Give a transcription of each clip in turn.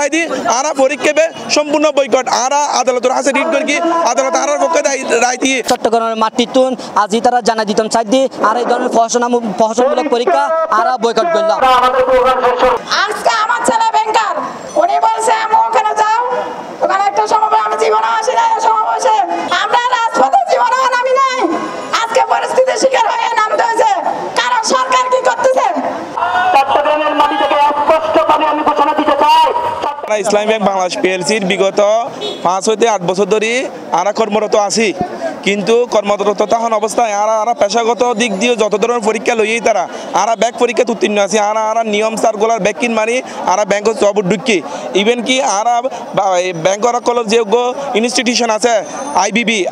রায় দি আরা পরীক্ষা সম্পূর্ণ বয়কট আরা আদালতের কাছে রিট করি আদালত আরার পক্ষে রায় দিয়ে চট্টগ্রামের মাটিতুন আজি তারা জানাই দিতাম চাই দি আর এই ধরনের প্রহসনমূলক পরীক্ষা আরা বয়কট করলাম। আজকে আমার ছেলে ব্যাংকার উনি বলছে আমি ওখানে যাও ওখানে একটা সমাবেশ আমি জীবনে আসি না সমাবেশে আমরা রাজপথে জীবনে নামি নাই আজকে পরিস্থিতির শিকার হয়ে নামতে হয়েছে কারণ সরকার কি করতেছে। চট্টগ্রামের মাটি থেকে স্পষ্টভাবে আমি ঘোষণা দিতে চাই ইসলামী ব্যাংক বাংলাদেশ পিএলসির বিগত 5 হইতে 8 বছর ধরে আরা কর্মরত আছি কিন্তু কর্মরত তখন অবস্থায় আরা পেশাগত দিক দিয়ে যত ধরনের পরীক্ষা লইয়েই তারা আরা ব্যাংক পরীক্ষা উত্তীর্ণ আছে আরা নিয়ম সার্কুলার ব্যাংকিং মারি আরা ব্যাংক জব ঢুকি ইভেন কি আরা ব্যাংকের কলেজ যে ইনস্টিটিউশন আছে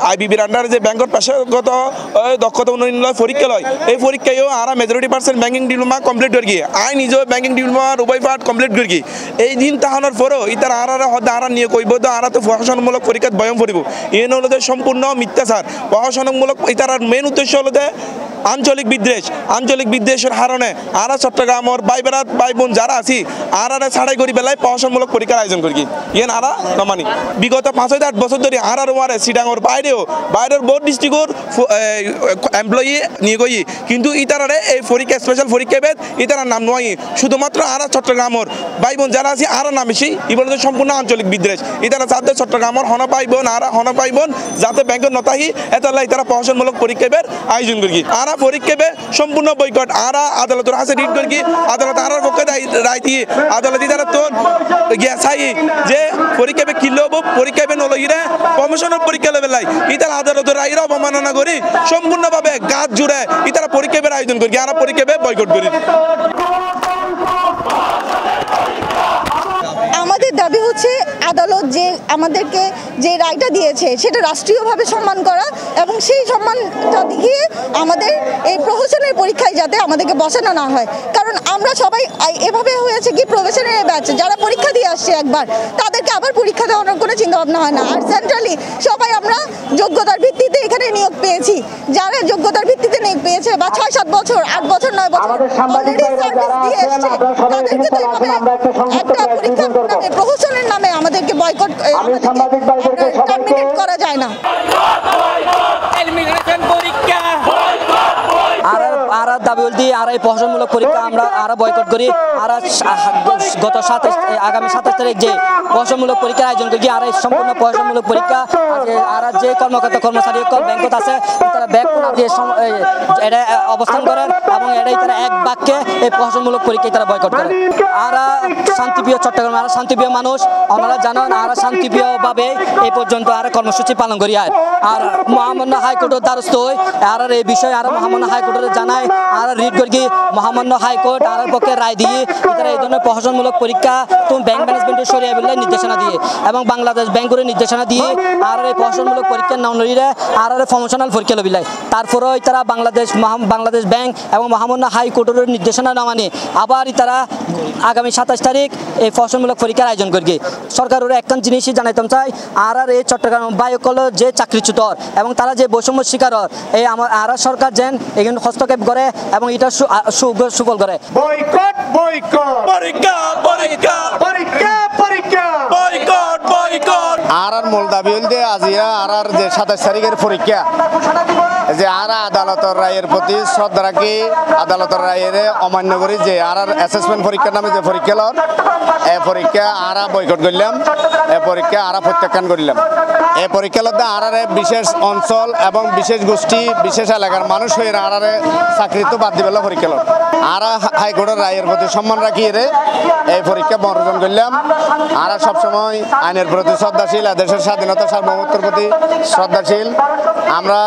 আইবিবির আন্ডারে যে ব্যাংকের পেশাগত দক্ষতা উন্নয়ন পরীক্ষা লয় এই পরীক্ষায়ও আরা majority percent banking diploma complete করি আই নিজেও ব্যাংকিং ডিপ্লোমা উভয় পার্ট কমপ্লিট করি এই দিন তাহানোর পরও ইতারা আরা হদ আরা নিয়ে কইব তো আরা তো প্রশাসনমূলক পরীক্ষাত বয়ম করিব এন হলো সম্পূর্ণ মিথ্যাচার। প্রশাসনমূলক ইতারার মেন উদ্দেশ্য হলো আঞ্চলিক বিদ্বেষের কারণে আরা চট্টগ্রামের ভাই বোন যারা আছি আরা ছাড়াই করি বেলায় প্রশাসনমূলক পরীক্ষার আয়োজন করি ইয়েন আরা নমানি বিগত 5 থেকে 8 বছর ধরে আরার ওয়ারে সিটাঙর বাইরের বোর্ড ডিস্ট্রিক্টর এমপ্লয়ি নিয়ে গই কিন্তু ইতারারে এই পরীক্ষা স্পেশাল পরীক্ষা বেদ ইতারার নাম নয় শুধুমাত্র আরা চট্টগ্রামের ভাই বোন যারা আছি আরা নামিছি ইবল সম্পূর্ণ আঞ্চলিক বিদ্বেষ ইতারা যাতে চট্টগ্রামের হন পাই বোন যাতে ব্যাংকের নতাহি এতালা ইতারা প্রশাসনমূলক পরীক্ষা বের আয়োজন করি আরা পরীক্ষা সম্পূর্ণ বয়কট আরা আদালতের কাছে রিট করি আদালত আরার পক্ষে রায় দিয়ে আদালত তারা তো চাই যে পরীক্ষা কিনলেও পরীক্ষা নলইরে কমিশনের পরীক্ষা লেবেলাই ইতারা আদালতের রায়ের অবমাননা করি সম্পূর্ণভাবে গাছ জুড়ে ইতারা পরীক্ষা আয়োজন করি আরা পরীক্ষা বয়কট করি। আমাদের দাবি হচ্ছে আদালত যে আমাদেরকে যে রায়টা দিয়েছে সেটা রাষ্ট্রীয়ভাবে সম্মান করা এবং সেই সম্মানটা দেখিয়ে আমাদের এই প্রহসনের পরীক্ষায় যাতে আমাদেরকে বসানো না হয় কারণ আমরা সবাই এভাবে হয়েছে কি প্রফেশনাল ব্যাচ যারা পরীক্ষা দিয়ে আসছে একবার তাদেরকে আবার পরীক্ষা দেওয়ানোর কোনো চিন্তা ভাবনা হয় না আর সেন্ট্রালি সবাই আমরা যোগ্যতার ভিত্তিতে এখানে নিয়োগ পেয়েছি যারা যোগ্যতার ভিত্তিতে নিয়োগ পেয়েছে বা 6-7 বছর 8 বছর 9 বছর অলরেডি সার্ভিস দিয়ে এসছে তাদেরকে তো একটা পরীক্ষা প্রহসনের নামে আমাদেরকে বয়কট টার্মিনেট করা যায় না। আরা দাবি বলতে আর এই প্রহসনমূলক পরীক্ষা আমরা আরা বয়কট করি আরা গত আগামী 27 তারিখ যে প্রহসনমূলক পরীক্ষার আয়োজন করি আর এই সম্পূর্ণ প্রহসনমূলক পরীক্ষা আর যে কর্মচারী ব্যাংকত আছে তারা ব্যাংক দিয়ে এটা অবস্থান করেন এবং এটাই তারা এক বাক্যে এই প্রহসনমূলক পরীক্ষায় তারা বয়কট করে। আরা শান্তিপ্রিয় চট্টগ্রাম আরা শান্তিপ্রিয় মানুষ আপনারা জানেন আরা শান্তিপ্রিয়ভাবে এই পর্যন্ত আরা কর্মসূচি পালন করি আর মহামান্য হাইকোর্টের দ্বারস্থ হই আর এই বিষয়ে আর মহামান্য হাইকোর্টের জানায় আর রিট করি মহামান্য হাইকোর্ট আর পক্ষে রায় দিয়ে তারা এই ধরনের প্রহসনমূলক পরীক্ষা তুমি ব্যাংক ম্যানেজমেন্টের সরিয়ে বলে নির্দেশনা দিয়ে এবং বাংলাদেশ ব্যাংকের নির্দেশনা দিয়ে আর এই প্রহসনমূলক পরীক্ষা নাম নড়িয়ে আর প্রমোশনাল পরীক্ষা লবিলায় তারপরেও তারা বাংলাদেশ ব্যাংক এবং মহামান্য হাইকোর্টের নির্দেশনা না মানে আবার তারা আগামী 27 তারিখ এই প্রহসনমূলক পরীক্ষার আয়োজন করি। সরকারের একখান জিনিসই জানাইতাম চাই আর এই চট্টগ্রাম বায়ুকল যে চাকরিচ্যুতর এবং তারা যে বৈষম্য শিকার এই আমার আর সরকার যেন এখানে হস্তক্ষেপ করে এবং এটা সুফল করে। বয়কট বয়কট পরীক্ষা পরীক্ষা পরীক্ষা পরীক্ষা বয়কট বয়কট আর মূল দাবি হইতে আজিয়া আর যে 27 তারিখের পরীক্ষা যে আরা আদালতের রায়ের প্রতি শ্রদ্ধা রাখি আদালতের রায়ের অমান্য করি যে আর অ্যাসেসমেন্ট পরীক্ষার নামে যে পরীক্ষা লর এই পরীক্ষা আরা বয়কট করলাম এই পরীক্ষা আরা প্রত্যাখ্যান করলাম এই পরীক্ষা লতে আর বিশেষ অঞ্চল এবং বিশেষ গোষ্ঠী বিশেষ এলাকার মানুষ হয়ে আর চাকরি তো বাদ দিবেলা পরীক্ষা লর আর হাইকোর্টের রায়ের প্রতি সম্মান রাখি এই পরীক্ষা বর্জন করলাম আর সবসময় আইনের প্রতি শ্রদ্ধাশীল দেশের স্বাধীনতা সার্বভৌমত্বের প্রতি শ্রদ্ধাশীল আমরা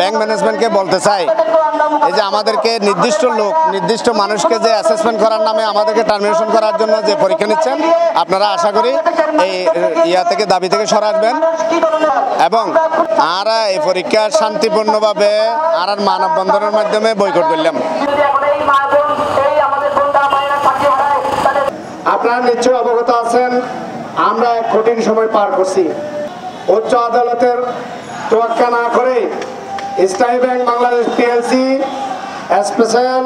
ব্যাংক ম্যানেজমেন্টকে বলতে চাই এই যে আমাদেরকে নির্দিষ্ট মানুষকে যে অ্যাসেসমেন্ট করার নামে আমাদেরকে টার্মিনেশন করার জন্য যে পরীক্ষা নিচ্ছেন আপনারা আশা করি এই থেকে দাবি থেকে সরে আসবেন এবং আর এই পরীক্ষা শান্তিপূর্ণভাবে আর মানববন্ধনের মাধ্যমে বয়কট করলাম। আপনারা নিশ্চয়ই অবগত আছেন আমরা এক কঠিন সময় পার করছি। উচ্চ আদালতের তোয়াক্কা না করে ইসলামী ব্যাংক বাংলাদেশ পিএলসি স্পেশাল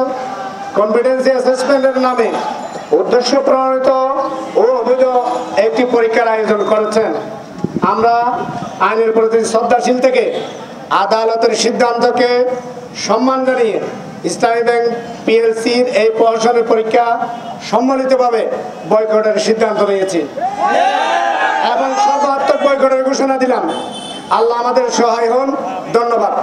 কনফিডেন্সি অ্যাসেসমেন্টের নামে উদ্দেশ্য প্রণোদিত ও অবৈধ একটি পরীক্ষার আয়োজন করেছেন। আমরা আইনের প্রতি শ্রদ্ধাশীল থেকে আদালতের সিদ্ধান্তকে সম্মান জানিয়ে ইসলামী ব্যাংক পিএলসির এই প্রহসনের পরীক্ষা সম্মিলিতভাবে বয়কটের সিদ্ধান্ত নিয়েছি এবং সর্বাত্মক বয়কটের ঘোষণা দিলাম। আল্লাহ আমাদের সহায় হন। ধন্যবাদ।